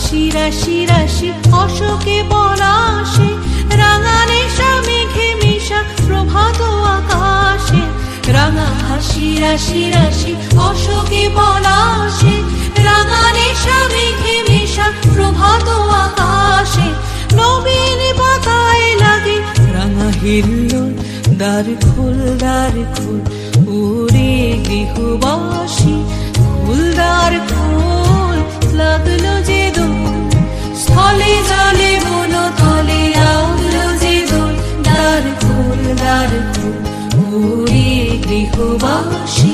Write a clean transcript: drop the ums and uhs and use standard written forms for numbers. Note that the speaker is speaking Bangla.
হাসি রাশি রাশি অশোকে পলাশে, রাঙা নেশা মেঘে মিশা প্রভাত আকাশে। রাঙা হাসি রাশি রাশি অশোকে পলাশে, রাঙা নেশা মেঘে মিশা প্রভাত আকাশে। নবীন পাতায় লাগে রাঙা হিল্লোল, দ্বার খোল দ্বার খোল ওরে গৃহবাসী, খোল দ্বার খোল লাগলো যে দোল, স্থলে জলে বন তলে লাগলো যে দোল। দ্বার খোল ওরে গৃহবাসী।